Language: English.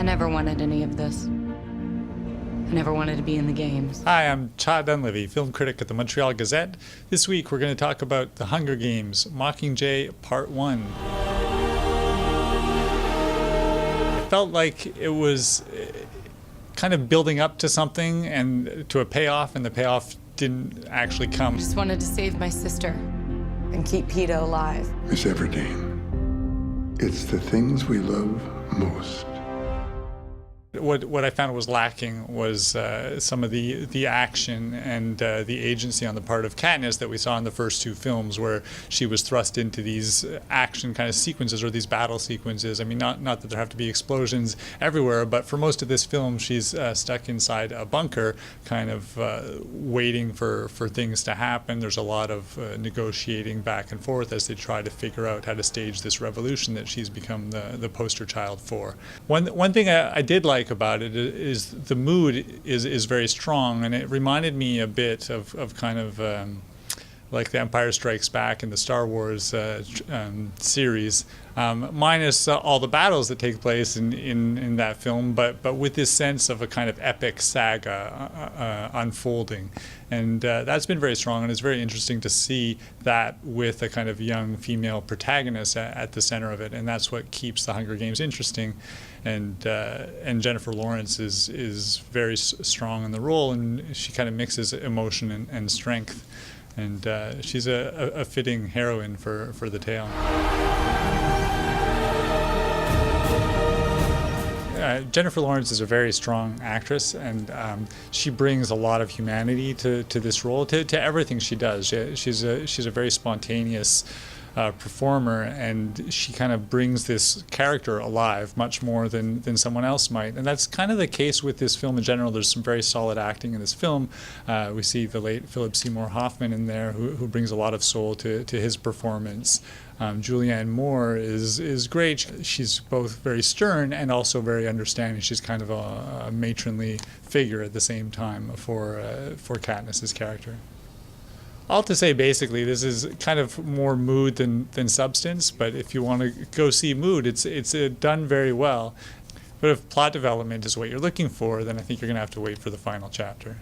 never wanted any of this. I never wanted to be in the games. Hi, I'm Dunlevy, film critic at the Montreal Gazette. This week we're going to talk about The Hunger Games, Mockingjay Part 1. It felt like it was kind of building up to something and to a payoff, and the payoff didn't actually come. I just wanted to save my sister and keep Peter alive. Miss Everdeen, it's the things we love most. What I found was lacking was some of the action and the agency on the part of Katniss that we saw in the first two films, where she was thrust into these action kind of sequences, or these battle sequences. I mean, not that there have to be explosions everywhere, but for most of this film, she's stuck inside a bunker, kind of waiting for things to happen. There's a lot of negotiating back and forth as they try to figure out how to stage this revolution that she's become the poster child for. One thing I did like about it is the mood is very strong, and it reminded me a bit of kind of like The Empire Strikes Back in the Star Wars series, minus all the battles that take place in that film, but with this sense of a kind of epic saga unfolding. And that's been very strong, and it's very interesting to see that with a kind of young female protagonist at the center of it, and that's what keeps The Hunger Games interesting. And Jennifer Lawrence is very strong in the role, and she kind of mixes emotion and strength. And she's a fitting heroine for the tale. Jennifer Lawrence is a very strong actress, and she brings a lot of humanity to this role, to everything she does. She's a very spontaneous performer, and she kind of brings this character alive much more than someone else might. And that's kind of the case with this film in general. There's some very solid acting in this film. We see the late Philip Seymour Hoffman in there, who brings a lot of soul to his performance. Julianne Moore is great. She's both very stern and also very understanding. She's kind of a matronly figure at the same time for Katniss's character. All to say, basically, this is kind of more mood than substance, but if you want to go see mood, it's done very well. But if plot development is what you're looking for, then I think you're going to have to wait for the final chapter.